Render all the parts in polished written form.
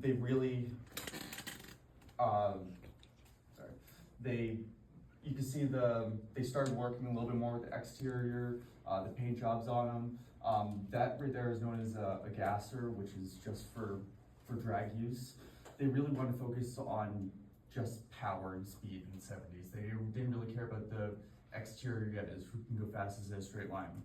They really, sorry, you can see they started working a little bit more with the exterior, the paint jobs on them. That right there is known as a gasser, which is just for drag use. They really want to focus on just power and speed in the 70s. They didn't really care about the exterior yet, as who can go fastest in a straight line.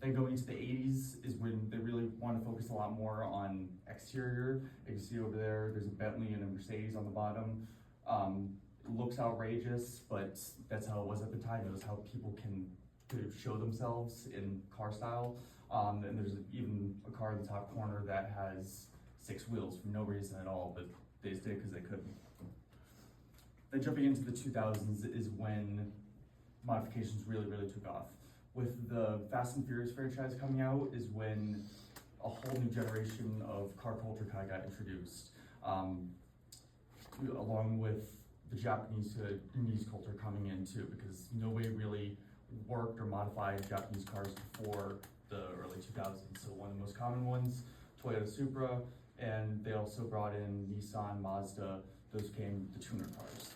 Then going into the 80s is when they really want to focus a lot more on exterior. You can see over there's a Bentley and a Mercedes on the bottom. It looks outrageous, but that's how it was at the time. It was how people could show themselves in car style. And there's even a car in the top corner that has 6 wheels for no reason at all, but they just did because they couldn't. Then jumping into the 2000s is when modifications really took off. With the Fast and Furious franchise coming out is when a whole new generation of car culture kind of got introduced, along with the Japanese culture coming in too, because nobody really worked or modified Japanese cars before the early 2000s. So one of the most common ones, Toyota Supra, and they also brought in Nissan, Mazda. Those became the tuner cars.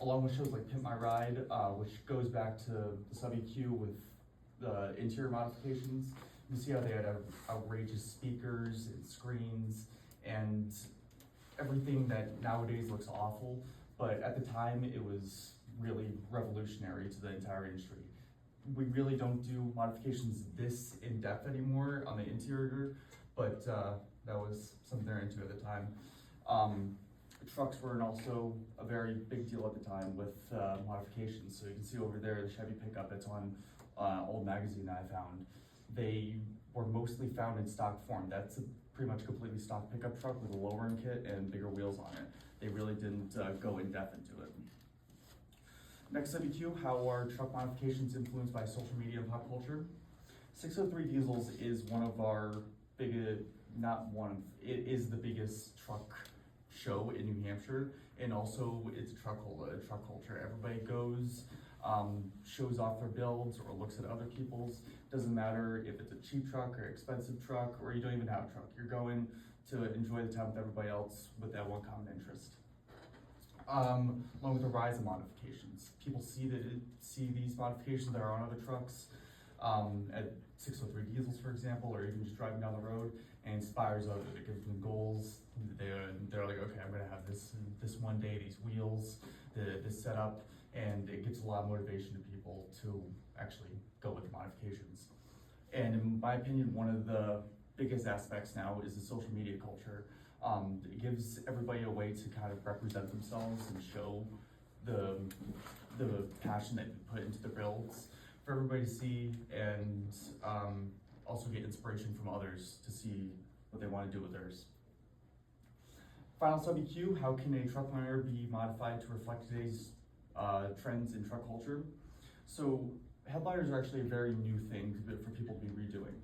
Along with shows like Pimp My Ride, which goes back to the sub-EQ with the interior modifications. You see how they had outrageous speakers and screens and everything that nowadays looks awful, but at the time it was really revolutionary to the entire industry. We really don't do modifications this in-depth anymore on the interior, but that was something they're into at the time. Trucks were also a very big deal at the time with modifications. So you can see over there the Chevy pickup that's on old magazine that I found. They were mostly found in stock form. That's a pretty much completely stock pickup truck with a lowering kit and bigger wheels on it. They really didn't go in depth into it. Next WQ, how are truck modifications influenced by social media and pop culture? 603 Diesels is one of our biggest, it is the biggest truck show in New Hampshire, and also it's a truck culture. Everybody goes, shows off their builds or looks at other people's. Doesn't matter if it's a cheap truck or expensive truck or you don't even have a truck. You're going to enjoy the time with everybody else with that one common interest. Along with the rise of modifications, people see these modifications that are on other trucks, at 603 Diesels, for example, or even just driving down the road, and inspires others. It gives them goals. They're like, okay, I'm gonna have this one day, these wheels, this setup, and it gives a lot of motivation to people to actually go with the modifications. And in my opinion, one of the biggest aspects now is the social media culture. It gives everybody a way to kind of represent themselves and show the passion that you put into the builds for everybody to see, and also get inspiration from others to see what they want to do with theirs. Final sub-EQ, how can a truck liner be modified to reflect today's trends in truck culture? So headliners are actually a very new thing for people to be redoing.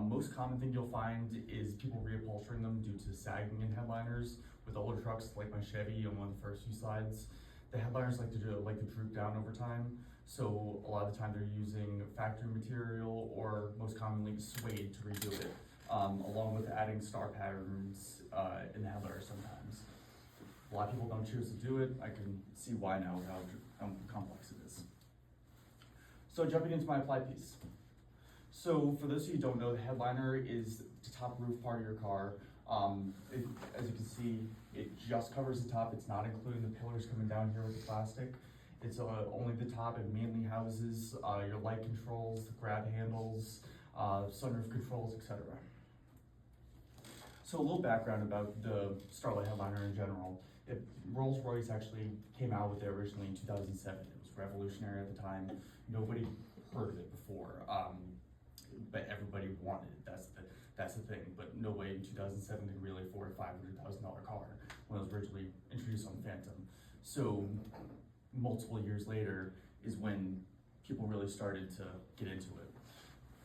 Most common thing you'll find is people reupholstering them due to sagging in headliners. With older trucks like my Chevy on one of the first few slides, the headliners like to droop down over time. So a lot of the time they're using factory material or most commonly suede to redo it, along with adding star patterns in the headliner sometimes. A lot of people don't choose to do it. I can see why now with how complex it is. So jumping into my apply piece. So for those of you who don't know, the headliner is the top roof part of your car. As you can see, it just covers the top. It's not including the pillars coming down here with the plastic. It's only the top. It mainly houses your light controls, the grab handles, sunroof controls, etc. So a little background about the Starlight headliner in general. Rolls-Royce actually came out with it originally in 2007. It was revolutionary at the time. Nobody heard of it before, but everybody wanted it. That's the thing. But nobody in 2007 could really afford a $500,000 car when it was originally introduced on the Phantom. So multiple years later is when people really started to get into it.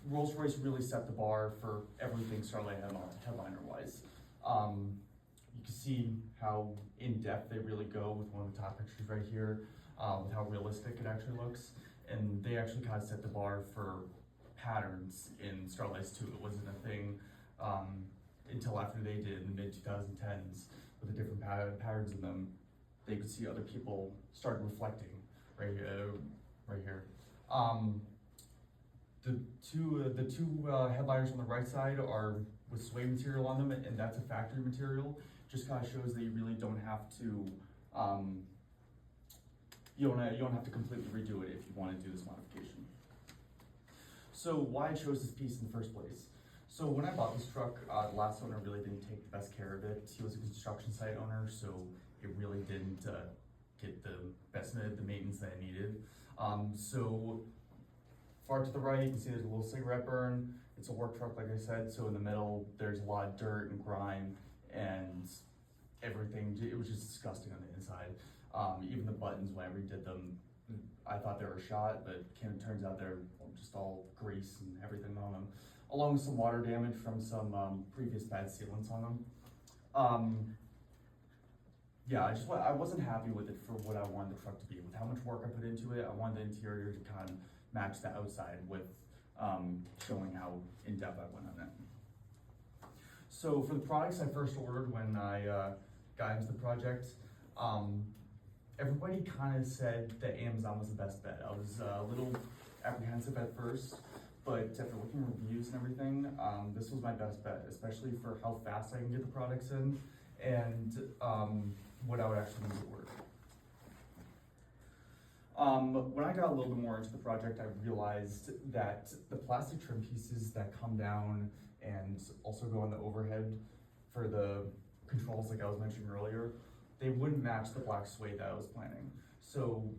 Rolls-Royce really set the bar for everything Starlight headliner-wise. You can see how in-depth they really go with one of the top pictures right here, with how realistic it actually looks. And they actually kind of set the bar for patterns in Starlights too. It wasn't a thing until after they did in the mid-2010s with the different patterns in them, they could see other people start reflecting right here. The two headliners on the right side are with suede material on them, and that's a factory material. Just kind of shows that you really don't have to, you don't have to completely redo it if you want to do this modification. So why I chose this piece in the first place. So when I bought this truck, the last owner really didn't take the best care of it. He was a construction site owner, so it really didn't get the best the maintenance that it needed. So far to the right, you can see there's a little cigarette burn. It's a work truck, like I said, so in the middle, there's a lot of dirt and grime and everything. It was just disgusting on the inside. Even the buttons, when I redid them, I thought they were shot, but it turns out they're just all grease and everything on them, along with some water damage from some previous bad sealants on them. Yeah, I wasn't happy with it for what I wanted the truck to be. With how much work I put into it, I wanted the interior to kind of match the outside with showing how in-depth I went on it. So for the products I first ordered when I got into the project, everybody kind of said that Amazon was the best bet. I was a little apprehensive at first, but after looking at reviews and everything, this was my best bet, especially for how fast I can get the products in and what I would actually need to order. When I got a little bit more into the project, I realized that the plastic trim pieces that come down and also go on the overhead for the controls like I was mentioning earlier, they wouldn't match the black suede that I was planning. So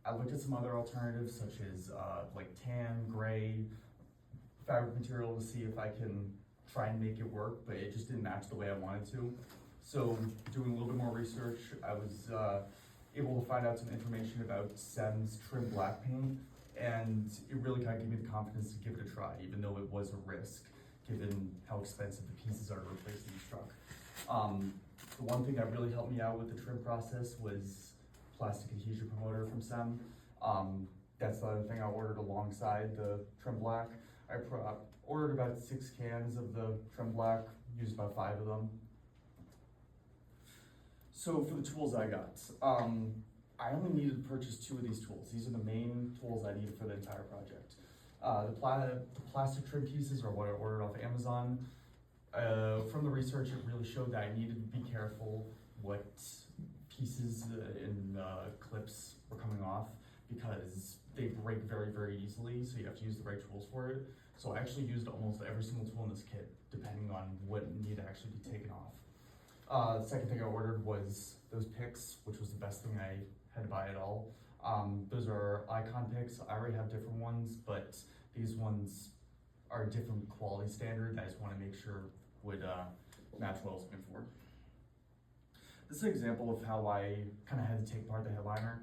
I looked at some other alternatives such as like tan, gray, fabric material to see if I can try and make it work, but it just didn't match the way I wanted to. So doing a little bit more research, I was able to find out some information about SEM's trim black paint, and it really kind of gave me the confidence to give it a try, even though it was a risk, given how expensive the pieces are to replace in this truck. The one thing that really helped me out with the trim process was plastic adhesion promoter from SEM. That's the other thing I ordered alongside the trim black. I ordered about 6 cans of the trim black, used about 5 of them. So for the tools I got, I only needed to purchase 2 of these tools. These are the main tools I needed for the entire project. The plastic trim pieces are what I ordered off Amazon. From the research, it really showed that I needed to be careful what pieces and clips were coming off, because they break very, very easily, so you have to use the right tools for it. So I actually used almost every single tool in this kit, depending on what needed to actually be taken off. The second thing I ordered was those picks, which was the best thing I had to buy at all. Those are Icon picks. I already have different ones, but these ones are a different quality standard, and I just want to make sure would match what I was looking for. This is an example of how I kind of had to take apart the headliner.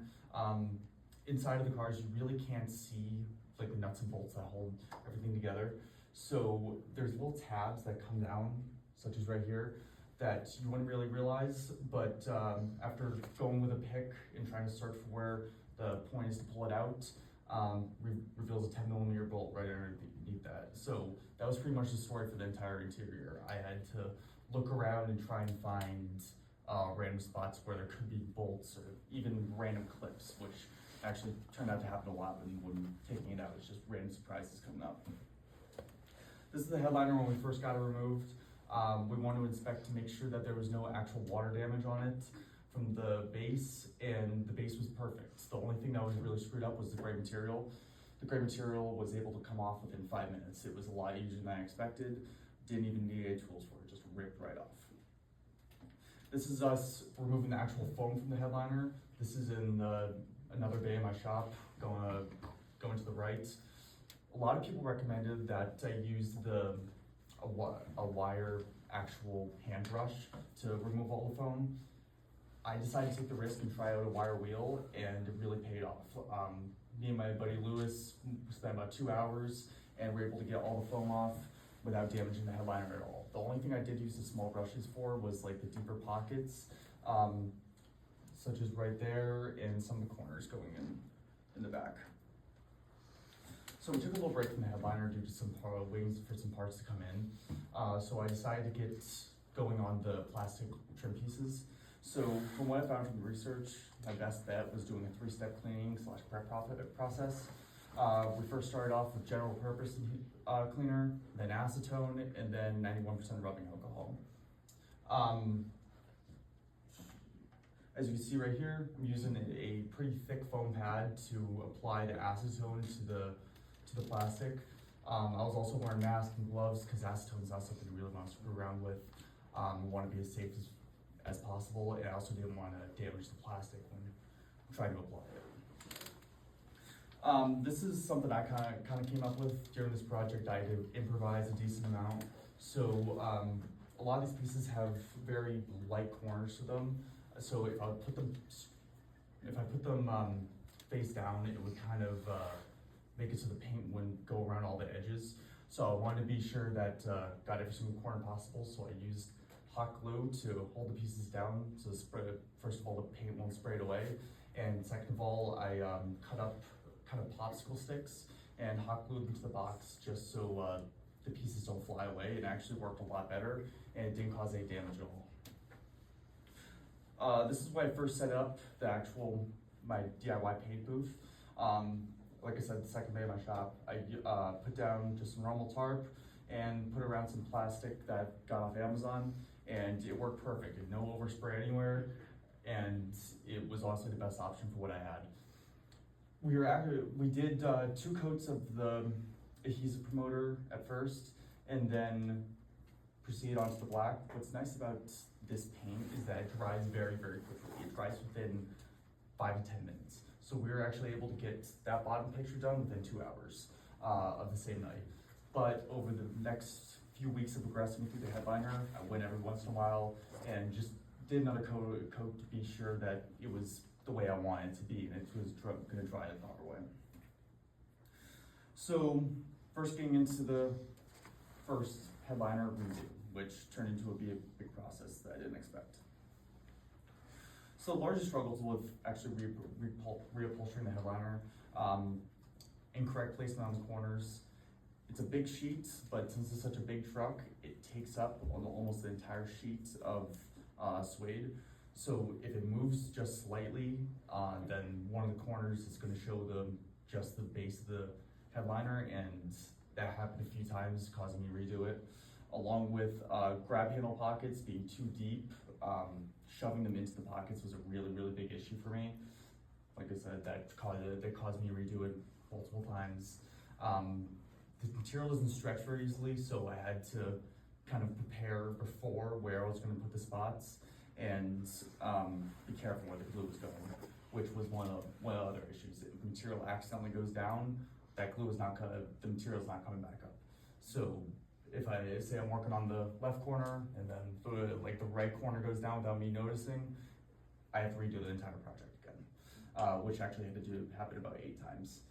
Inside of the cars, you really can't see like the nuts and bolts that hold everything together. So there's little tabs that come down, such as right here, that you wouldn't really realize, but after going with a pick and trying to search for where the point is to pull it out, reveals a 10mm bolt right underneath that. So that was pretty much the story for the entire interior. I had to look around and try and find random spots where there could be bolts or even random clips, which actually turned out to happen a lot when taking it out. It's just random surprises coming up. This is the headliner when we first got it removed. We wanted to inspect to make sure that there was no actual water damage on it from the base, and the base was perfect. The only thing that was really screwed up was the gray material. The gray material was able to come off within 5 minutes. It was a lot easier than I expected. Didn't even need any tools for it, just ripped right off. This is us removing the actual foam from the headliner. This is in another bay in my shop, going to the right. A lot of people recommended that I use a wire actual hand brush to remove all the foam. I decided to take the risk and try out a wire wheel, and it really paid off. Me and my buddy Lewis spent about 2 hours, and we were able to get all the foam off without damaging the headliner at all. The only thing I did use the small brushes for was like the deeper pockets, such as right there and some of the corners going in the back. So we took a little break from the headliner due to some waiting for some parts to come in. So I decided to get going on the plastic trim pieces. So from what I found from the research, my best bet was doing a 3-step cleaning / prep process. We first started off with general purpose cleaner, then acetone, and then 91% rubbing alcohol. As you can see right here, I'm using a pretty thick foam pad to apply the acetone to the plastic. I was also wearing masks and gloves because acetone is not something you really want to screw around with. We want to be as safe as possible, and I also didn't want to damage the plastic when trying to apply it. This is something I kind of came up with during this project. I had to improvise a decent amount. So a lot of these pieces have very light corners to them. So if I put them face down, it would kind of make it so the paint wouldn't go around all the edges. So I wanted to be sure that got every single corner possible. So I used hot glue to hold the pieces down. So first of all, the paint won't spray it away, and second of all, I cut up kind of popsicle sticks and hot glued them to the box just so the pieces don't fly away. It actually worked a lot better, and it didn't cause any damage at all. This is when I first set up my DIY paint booth. Like I said, the second day of my shop, I put down just some normal tarp and put around some plastic that got off Amazon, and it worked perfect. And no overspray anywhere, and it was honestly the best option for what I had. We did 2 coats of the adhesive promoter at first, and then proceeded onto the black. What's nice about this paint is that it dries very, very quickly. It dries within 5 to 10 minutes. So we were actually able to get that bottom picture done within 2 hours of the same night. But over the next few weeks of progressing through the headliner, I went every once in a while and just did another coat to be sure that it was the way I wanted it to be, and it was gonna dry the proper way. So first getting into the first headliner redo, which turned into a big process that I didn't expect. So the largest struggles with actually reupholstering the headliner, incorrect placement on the corners. It's a big sheet, but since it's such a big truck, it takes up almost the entire sheet of suede. So if it moves just slightly, then one of the corners is going to show just the base of the headliner, and that happened a few times, causing me to redo it. Along with grab handle pockets being too deep, shoving them into the pockets was a really, really big issue for me. Like I said, that caused me to redo it multiple times. The material doesn't stretch very easily, so I had to kind of prepare before where I was going to put the spots, and be careful where the glue was going, which was one of the other issues. If the material accidentally goes down, that glue is the material's not coming back up. So if I say I'm working on the left corner and then the right corner goes down without me noticing, I have to redo the entire project again, which actually happened about 8 times.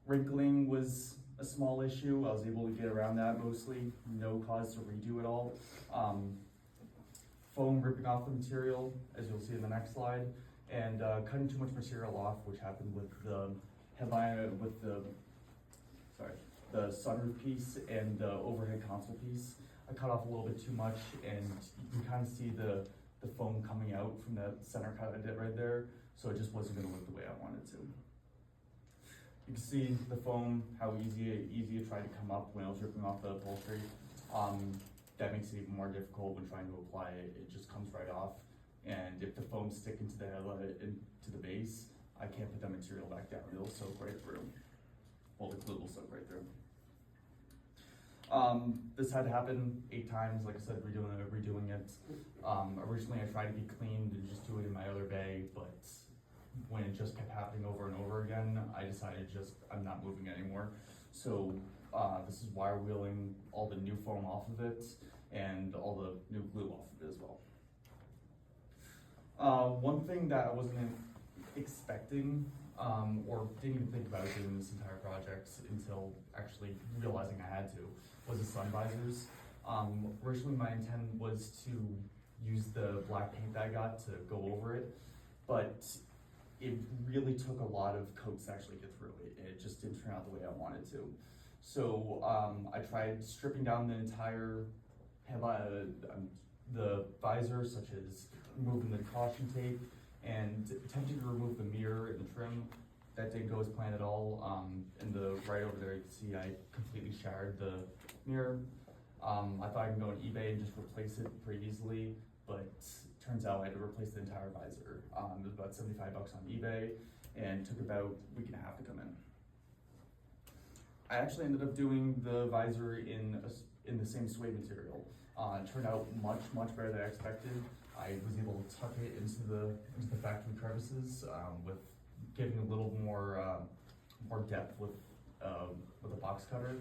Wrinkling was a small issue. I was able to get around that mostly, no cause to redo it all. Foam ripping off the material, as you'll see in the next slide, and cutting too much material off, which happened with the headliner, with the sunroof piece and the overhead console piece. I cut off a little bit too much, and you can kind of see the foam coming out from that center cut I did right there, so it just wasn't going to look the way I wanted to. You can see the foam, how easy it tried to come up when I was ripping off the upholstery. That makes it even more difficult when trying to apply it. It just comes right off, and if the foam's sticking to into the base, I can't put that material back down. It'll soak right through. Well, the glue will soak right through. This had to happen 8 times, like I said, redoing it. Originally I tried to be clean and just do it in my other bay, but when it just kept happening over and over again, I decided I'm not moving anymore. So this is wire wheeling all the new foam off of it and all the new glue off of it as well. One thing that I wasn't expecting or didn't even think about doing this entire project until actually realizing I had to was the sun visors. Originally my intent was to use the black paint that I got to go over it, but it really took a lot of coats to actually get through it. It just didn't turn out the way I wanted to. So I tried stripping down the entire the visor, such as removing the caution tape and attempting to remove the mirror and the trim. That didn't go as planned at all. And right over there, you can see I completely shattered the mirror. I thought I could go on eBay and just replace it pretty easily, but turns out I had to replace the entire visor. It was about $75 on eBay and took about a week and a half to come in. I actually ended up doing the visor in the same suede material. It turned out much better than I expected. I was able to tuck it into the factory crevices with giving a little more depth with a box cutter.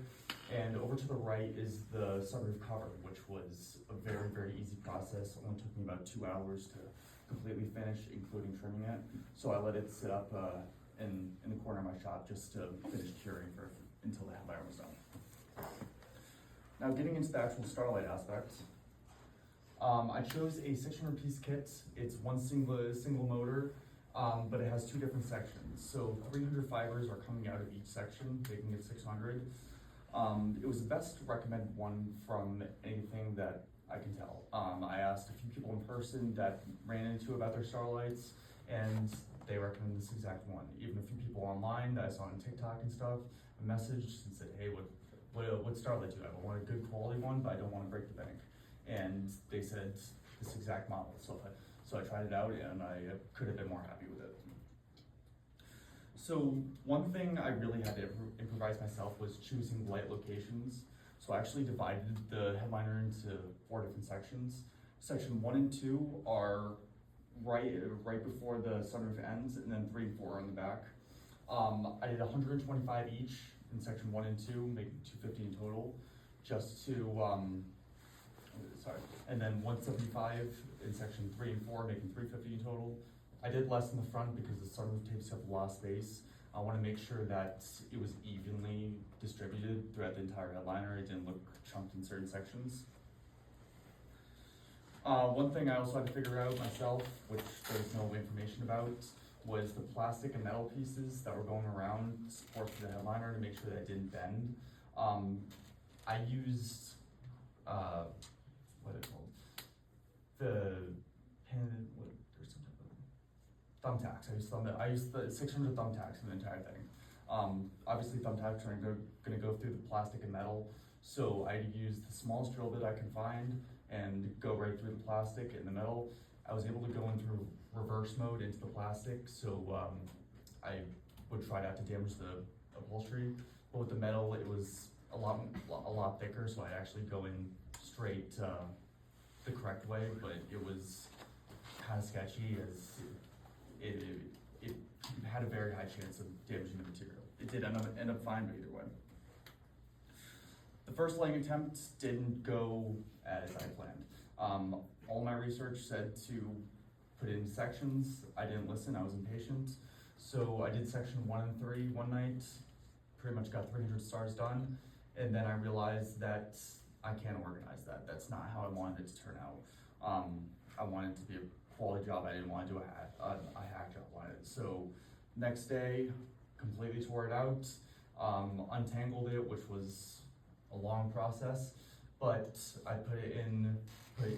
And over to the right is the sunroof cover, which was a very easy process. It only took me about 2 hours to completely finish, including trimming it. So I let it sit up in the corner of my shop just to finish curing until the headliner was done. Now getting into the actual Starlight aspect, I chose a 600-piece kit. It's one single motor, but it has two different sections. So 300 fibers are coming out of each section, making it 600. It was the best recommended one from anything that I can tell. I asked a few people in person that ran into about their Starlights, and they recommended this exact one. Even a few people online that I saw on TikTok and stuff, I messaged and said, hey, what Starlight do you have? I want a good quality one, but I don't want to break the bank. And they said this exact model. So I tried it out, and I could have been more happy with it. So one thing I really had to improvise myself was choosing light locations. So I actually divided the headliner into 4 different sections. Section 1 and 2 are right before the sunroof ends, and then 3 and 4 are on the back. I did 125 each in section 1 and 2, making 250 in total, just to, and then 175 in section 3 and 4, making 350 in total. I did less in the front because the sunroof tapes have a lot of space. I want to make sure that it was evenly distributed throughout the entire headliner. It didn't look chunked in certain sections. One thing I also had to figure out myself, which there's no information about, was the plastic and metal pieces that were going around to support the headliner to make sure that it didn't bend. I used, what is it called? The pin, there's some type of thumbtacks. I used the 600 thumbtacks in the entire thing. Obviously thumbtacks are gonna go through the plastic and metal, so I used the smallest drill bit I can find and go right through the plastic and the metal. I was able to go in through reverse mode into the plastic, so I would try not to damage the upholstery. But with the metal, it was a lot thicker, so I'd actually go in straight the correct way, but it was kind of sketchy as it had a very high chance of damaging the material. It did end up fine, but either way. The first laying attempt didn't go as I planned. All my research said to put it in sections. I didn't listen, I was impatient. So I did section 1 and 3 one night, pretty much got 300 stars done, and then I realized that I can't organize that. That's not how I wanted it to turn out. I wanted it to be a quality job. I didn't want to do a hack job on it. So next day, completely tore it out, untangled it, which was a long process, but I put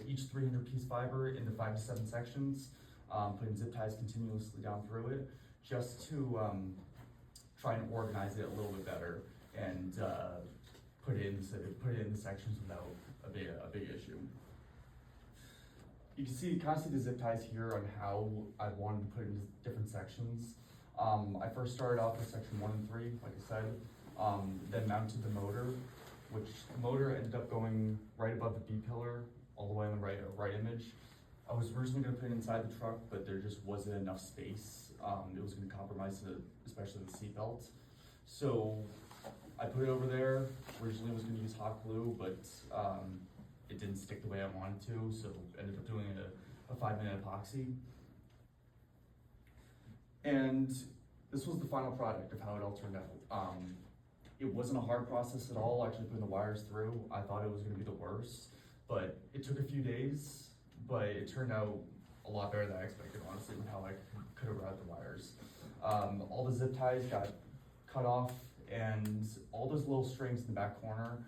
each 300 piece fiber into 5 to 7 sections, putting zip ties continuously down through it, just to try and organize it a little bit better and put it in the sections without a big issue. You can kind of see the zip ties here on how I wanted to put it into different sections. I first started off with section 1 and 3, like I said, then mounted the motor, which the motor ended up going right above the B-pillar, all the way on the right image. I was originally going to put it inside the truck, but there just wasn't enough space. It was going to compromise especially the seatbelt. So I put it over there. Originally I was going to use hot glue, but it didn't stick the way I wanted to, so ended up doing a 5-minute epoxy. And this was the final product of how it all turned out. It wasn't a hard process at all, actually putting the wires through. I thought it was going to be the worst, but it took a few days, but it turned out a lot better than I expected, honestly, with how I could have routed the wires. All the zip ties got cut off, and all those little strings in the back corner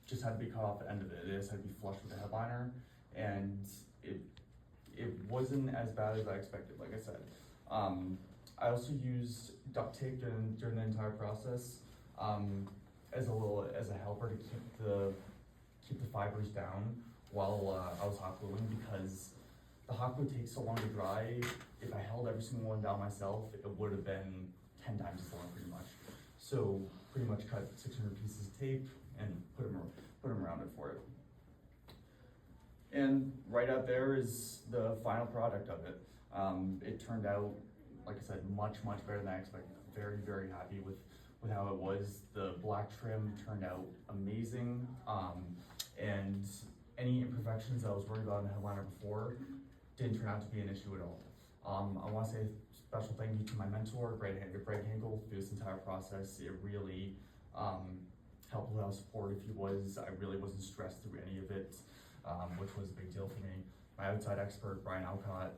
just had to be cut off the end of it. It just had to be flush with the headliner, and it wasn't as bad as I expected, like I said. I also used duct tape during the entire process as a helper to keep the fibers down while I was hot gluing, because the hot glue takes so long to dry. If I held every single one down myself, it would have been 10 times as long, pretty much. So pretty much cut 600 pieces of tape and put them around it for it. And right out there is the final product of it. It turned out, like I said, much better than I expected. Very, very happy with how it was. The black trim turned out amazing. And any imperfections I was worried about in the headliner before didn't turn out to be an issue at all. I want to say a special thank you to my mentor, Greg Hinkle, through this entire process. It really helped with how supportive he was. I really wasn't stressed through any of it, which was a big deal for me. My outside expert, Brian Alcott,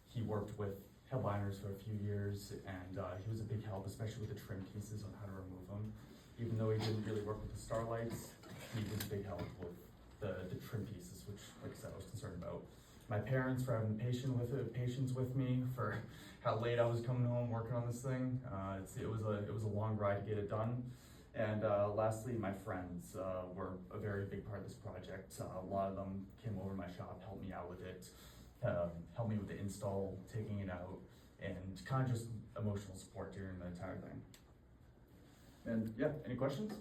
he worked with headliners for a few years, and he was a big help, especially with the trim pieces on how to remove them. Even though he didn't really work with the starlights, he was a big help with the trim pieces, which, like I said, I was concerned about. My parents for having patience with me for how late I was coming home working on this thing. It was a long ride to get it done. And lastly, my friends were a very big part of this project. A lot of them came over to my shop, helped me out with it, helped me with the install, taking it out, and kind of just emotional support during the entire thing. And yeah, any questions?